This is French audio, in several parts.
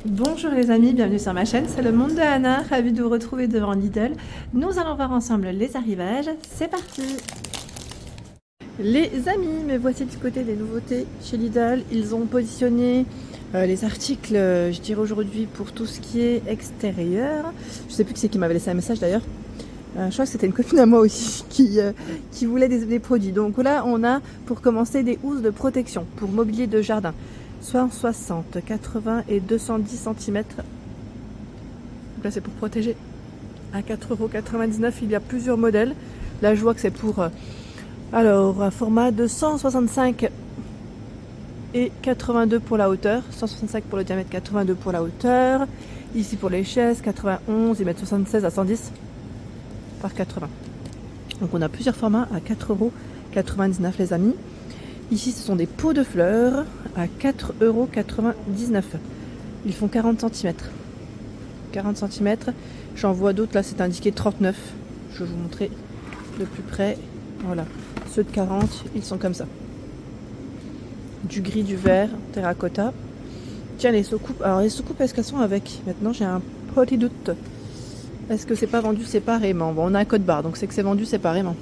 Bonjour les amis, bienvenue sur ma chaîne, c'est le monde de Anna, ravie de vous retrouver devant Lidl. Nous allons voir ensemble les arrivages, c'est parti. Les amis, me voici du côté des nouveautés chez Lidl. Ils ont positionné les articles, je dirais aujourd'hui, pour tout ce qui est extérieur. Je sais plus qui c'est qui m'avait laissé un message d'ailleurs. Je crois que c'était une copine à moi aussi qui voulait des produits. Donc là, on a pour commencer des housses de protection pour mobilier de jardin. 60, 80 et 210 cm. Donc là, c'est pour protéger. À 4,99 €, il y a plusieurs modèles. Là, je vois que c'est pour un format de 165 et 82 pour la hauteur. 165 pour le diamètre, 82 pour la hauteur. Ici pour les chaises, 91, ils mettent 76 à 110 par 80. Donc on a plusieurs formats à 4,99 € les amis. Ici ce sont des pots de fleurs à 4,99 €. Ils font 40 cm. 40 cm. J'en vois d'autres, là c'est indiqué 39. Je vais vous montrer de plus près. Voilà. Ceux de 40, ils sont comme ça. Du gris, du vert, terracotta. Tiens, les soucoupes. Alors les soucoupes, est-ce qu'elles sont avec? Maintenant j'ai un petit doute. Est-ce que c'est pas vendu séparément? Bon, on a un code barre, donc c'est que c'est vendu séparément.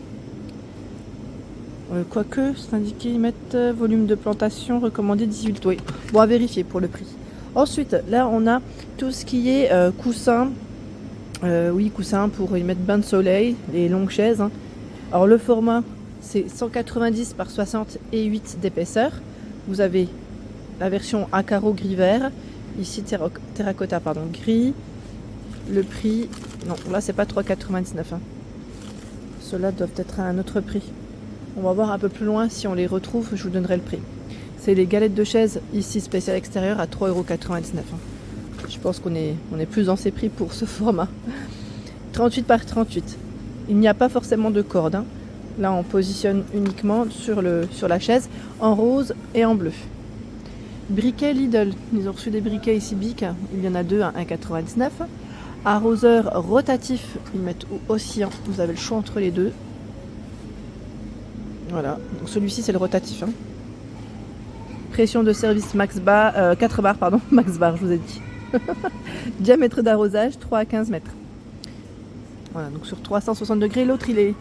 Quoique, c'est indiqué, ils mettent volume de plantation recommandé 18. Oui, bon, à vérifier pour le prix. Ensuite, là, on a tout ce qui est coussin. Oui, coussin pour y mettre bain de soleil, les longues chaises. Hein. Alors, le format, c'est 190 par 60 et 8 d'épaisseur. Vous avez la version à carreaux gris-vert. Ici, terracotta, pardon, gris. Le prix, non, là, c'est pas 3,99 €. Hein. Ceux-là doivent être à un autre prix. On va voir un peu plus loin si on les retrouve, je vous donnerai le prix. C'est les galettes de chaise, ici spécial extérieur à 3,99 €. Je pense qu'on est plus dans ces prix pour ce format. 38 par 38. Il n'y a pas forcément de corde. Hein. Là, on positionne uniquement sur la chaise en rose et en bleu. Briquet Lidl. Ils ont reçu des briquets ici Bic. Il y en a deux à 1,99 €. Arroseur rotatif, ils mettent oscillant. Vous avez le choix entre les deux. Voilà, donc celui-ci c'est le rotatif. Hein. Pression de service max bar, 4 bars, pardon, max bar, je vous ai dit. Diamètre d'arrosage 3 à 15 mètres. Voilà, donc sur 360 degrés, l'autre il est.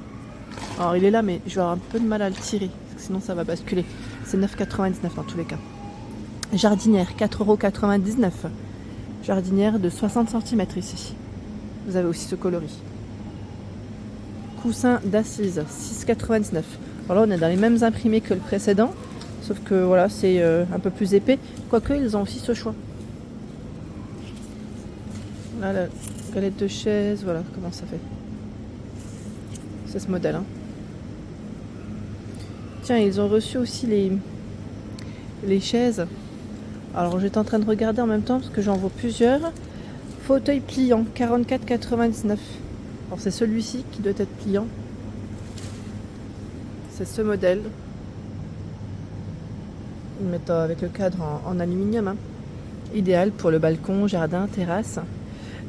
Alors il est là, mais je vais avoir un peu de mal à le tirer, parce que sinon ça va basculer. C'est 9,99 € dans tous les cas. Jardinière, 4,99 €. Jardinière de 60 cm ici. Vous avez aussi ce coloris. Coussin d'assise, 6,99 €. Alors là, on est dans les mêmes imprimés que le précédent, sauf que voilà, c'est un peu plus épais. Quoique, ils ont aussi ce choix. Là, la galette de chaise, voilà comment ça fait. C'est ce modèle. Hein. Tiens, ils ont reçu aussi les chaises. Alors, j'étais en train de regarder en même temps parce que j'en vois plusieurs. Fauteuil pliant, 44,99 €. Alors, c'est celui-ci qui doit être pliant. C'est ce modèle. Ils mettent avec le cadre en aluminium. Hein. Idéal pour le balcon, jardin, terrasse.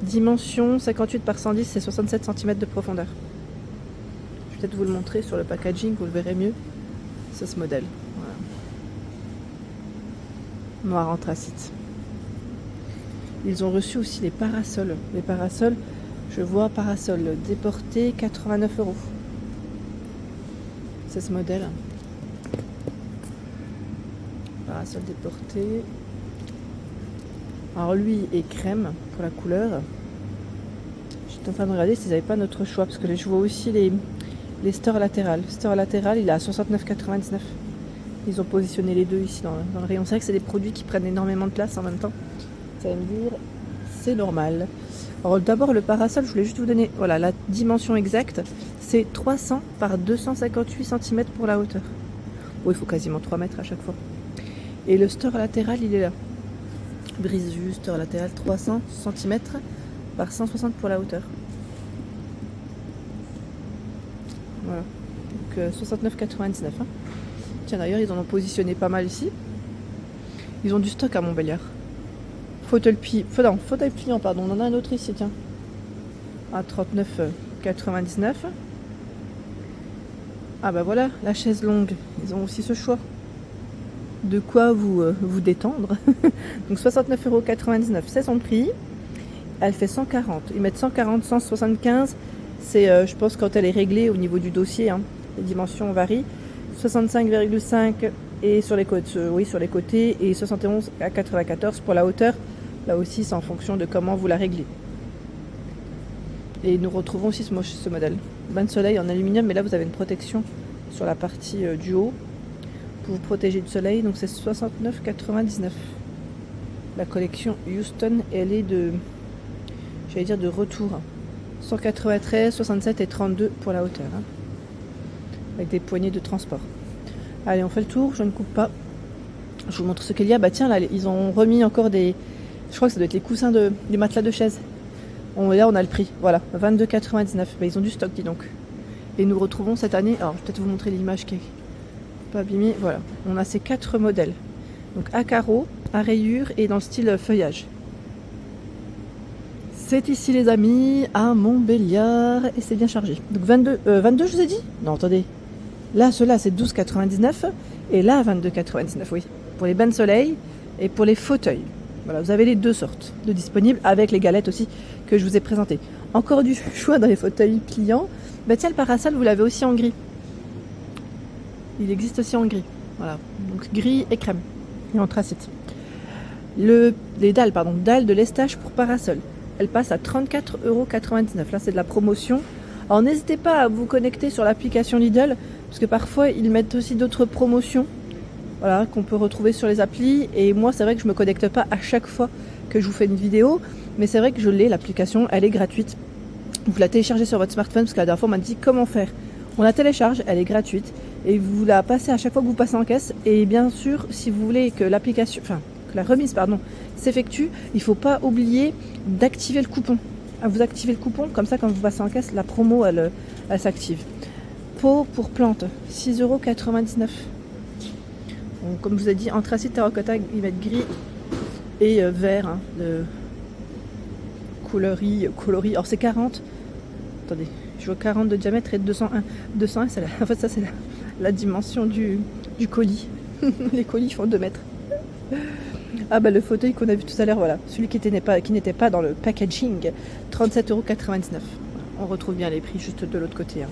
Dimension 58 par 110, c'est 67 cm de profondeur. Je vais peut-être vous le montrer sur le packaging, vous le verrez mieux. C'est ce modèle. Voilà. Noir anthracite. Ils ont reçu aussi les parasols. Les parasols, je vois parasol déporté 89 €. C'est ce modèle. Parasol déporté. Alors lui est crème pour la couleur. J'étais en train de regarder s'ils n'avaient pas notre choix, parce que je vois aussi les stores latérales. Store latéral, il est à 69,99 €. Ils ont positionné les deux ici dans le rayon. C'est vrai que c'est des produits qui prennent énormément de place en même temps. Vous allez me dire, c'est normal. Alors d'abord le parasol, je voulais juste vous donner voilà, la dimension exacte. C'est 300 par 258 cm pour la hauteur. Bon, il faut quasiment 3 mètres à chaque fois. Et le store latéral, il est là. Brise-vue, store latéral, 300 cm par 160 pour la hauteur. Voilà. Donc 69,99 €. Hein. Tiens, d'ailleurs, ils en ont positionné pas mal ici. Ils ont du stock à Montbéliard. Fauteuil pliant, pardon. On en a un autre ici, tiens. À 39,99 €. Ah bah voilà, la chaise longue. Ils ont aussi ce choix. de quoi vous détendre. Donc 69,99 €, c'est son prix. Elle fait 140. Ils mettent 140, 175. C'est, je pense, quand elle est réglée au niveau du dossier. Hein. Les dimensions varient. 65,5 et sur les côtés, oui, sur les côtés, et 71 à 94 pour la hauteur. Là aussi, c'est en fonction de comment vous la réglez. Et nous retrouvons aussi ce modèle. Bain de soleil en aluminium, mais là vous avez une protection sur la partie du haut pour vous protéger du soleil. Donc c'est 69,99. La collection Houston, elle est de, j'allais dire, de retour. 193, 67 et 32 pour la hauteur. Hein. Avec des poignées de transport. Allez, on fait le tour, je ne coupe pas. Je vous montre ce qu'il y a. Bah tiens, là, ils ont remis encore des... Je crois que ça doit être les coussins du matelas de chaise. Là, on a le prix. Voilà, 22,99. Bah, ils ont du stock, dis donc. Et nous retrouvons cette année... Alors, je vais peut-être vous montrer l'image qui est pas abîmée. Voilà, on a ces 4 modèles. Donc, à carreaux, à rayures et dans le style feuillage. C'est ici, les amis, à Montbéliard. Et c'est bien chargé. Donc, 22, je vous ai dit? Non, attendez. Là, ceux-là, c'est 12,99. Et là, 22,99, oui. Pour les bains de soleil et pour les fauteuils. Voilà, vous avez les deux sortes de disponibles avec les galettes aussi que je vous ai présentées. Encore du choix dans les fauteuils pliants. Bah tiens, le parasol, vous l'avez aussi en gris. Il existe aussi en gris. Voilà, donc gris et crème et anthracite. Les dalles, dalles de lestage pour parasol. Elles passent à 34,99 €. Là, c'est de la promotion. Alors, n'hésitez pas à vous connecter sur l'application Lidl, parce que parfois, ils mettent aussi d'autres promotions. Voilà, qu'on peut retrouver sur les applis. Et moi, c'est vrai que je ne me connecte pas à chaque fois que je vous fais une vidéo. Mais c'est vrai que je l'ai, l'application, elle est gratuite. Vous la téléchargez sur votre smartphone, parce que la dernière fois, on m'a dit comment faire. On la télécharge, elle est gratuite. Et vous la passez à chaque fois que vous passez en caisse. Et bien sûr, si vous voulez que l'application, que la remise, s'effectue, il ne faut pas oublier d'activer le coupon. Vous activez le coupon, comme ça, quand vous passez en caisse, la promo, elle s'active. Pot pour plantes, 6,99 €. Donc, comme je vous ai dit, anthracite, terracotta, ils mettent gris et vert, hein, de coloris. Alors c'est 40. Attendez, je vois 40 de diamètre et 201. 201, c'est en fait ça c'est la dimension du colis. Les colis font 2 mètres. Ah bah le fauteuil qu'on a vu tout à l'heure, voilà, celui qui n'était pas dans le packaging, 37,99 €. On retrouve bien les prix juste de l'autre côté. Hein.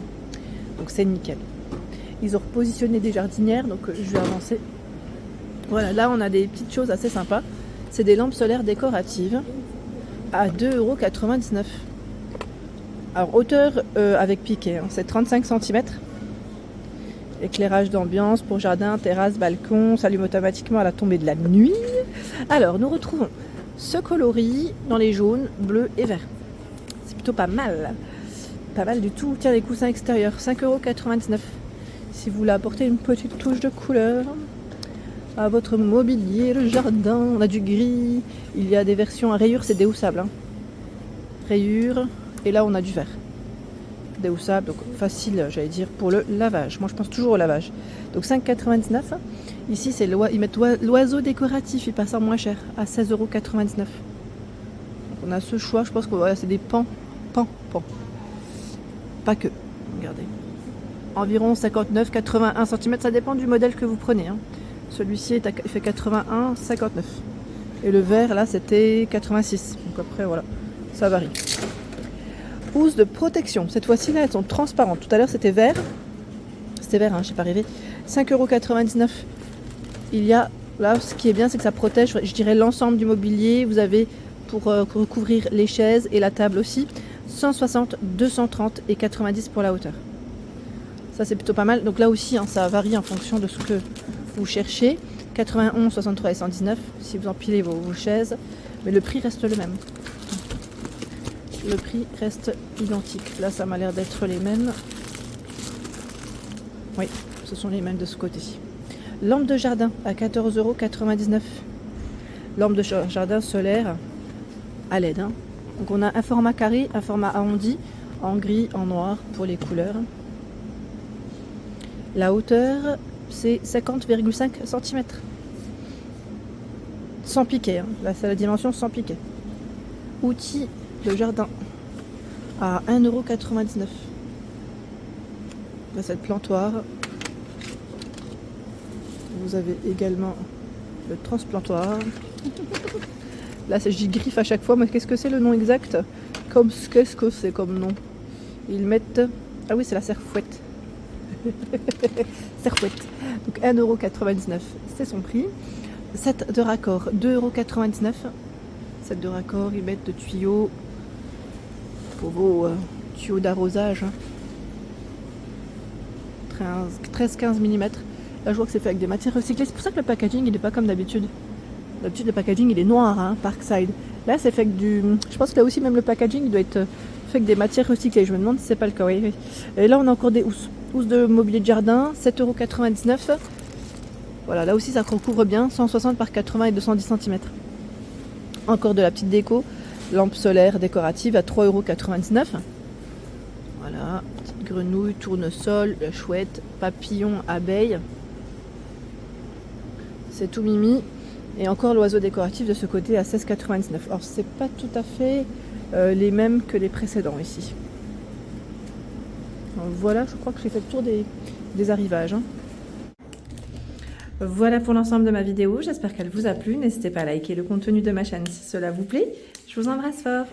Donc c'est nickel. Ils ont repositionné des jardinières, donc je vais avancer. Voilà, là on a des petites choses assez sympas. C'est des lampes solaires décoratives à 2,99 €. Alors hauteur avec piquet, hein, c'est 35 cm. Éclairage d'ambiance pour jardin, terrasse, balcon, s'allume automatiquement à la tombée de la nuit. Alors nous retrouvons ce coloris dans les jaunes, bleus et verts. C'est plutôt pas mal. Pas mal du tout. Tiens, les coussins extérieurs, 5,99 €. Si vous voulez apporter une petite touche de couleur à votre mobilier, le jardin, on a du gris. Il y a des versions à rayures, c'est déhoussable. Hein. Rayures, et là on a du vert. Déhoussable, donc facile, j'allais dire, pour le lavage. Moi je pense toujours au lavage. Donc 5,99 €. Ici c'est ils mettent l'oiseau décoratif, il passe en moins cher, à 16,99 €. Donc on a ce choix, je pense que voilà, c'est des pans. Pas que, regardez. Environ 59-81 cm, ça dépend du modèle que vous prenez. Hein. Celui-ci fait 81, 59. Et le vert là c'était 86. Donc après voilà, ça varie. Housses de protection. Cette fois-ci là, elles sont transparentes. Tout à l'heure c'était vert. C'était vert, hein, je sais pas rêvé. 5,99 €. Il y a là, ce qui est bien, c'est que ça protège, je dirais, l'ensemble du mobilier. Vous avez pour recouvrir les chaises et la table aussi. 160, 230 et 90 pour la hauteur. Ça c'est plutôt pas mal. Donc là aussi, hein, ça varie en fonction de ce que vous cherchez. 91, 63 et 119 si vous empilez vos chaises. Mais le prix reste le même. Le prix reste identique. Là, ça m'a l'air d'être les mêmes. Oui, ce sont les mêmes de ce côté-ci. Lampe de jardin à 14,99 €. Lampe de jardin solaire à LED. Hein. Donc on a un format carré, un format arrondi, en gris, en noir pour les couleurs. La hauteur, c'est 50,5 cm. Sans piquet. Hein. Là, c'est la dimension sans piquet. Outils de jardin à 1,99 €. Là, c'est le plantoir. vous avez également le transplantoir. Là, j'y griffe à chaque fois, mais qu'est-ce que c'est le nom exact? Qu'est-ce que c'est comme nom? Ils mettent... Ah oui, c'est la serfouette. Serfouette. Donc 1,99 €, c'est son prix. 7 de raccord, 2,99 €. 7 de raccord, ils mettent de tuyaux pour vos tuyaux d'arrosage. 13-15 mm. Là, je vois que c'est fait avec des matières recyclées. C'est pour ça que le packaging, il n'est pas comme d'habitude. D'habitude, le packaging, il est noir, hein, Parkside. Là, c'est fait avec du... Je pense que là aussi, même le packaging, il doit être fait avec des matières recyclées. Je me demande si c'est pas le cas. Oui, oui. Et là, on a encore des housses. Housses de mobilier de jardin, 7,99 €. Voilà, là aussi, ça recouvre bien. 160 par 80 et 210 cm. Encore de la petite déco. Lampe solaire décorative à 3,99 €. Voilà, petite grenouille, tournesol, chouette, papillon, abeille. C'est tout mimi. Et encore l'oiseau décoratif de ce côté à 16,99 €. Alors, c'est pas tout à fait les mêmes que les précédents ici. Donc, voilà, je crois que j'ai fait le tour des arrivages. Hein. Voilà pour l'ensemble de ma vidéo. J'espère qu'elle vous a plu. N'hésitez pas à liker le contenu de ma chaîne si cela vous plaît. Je vous embrasse fort.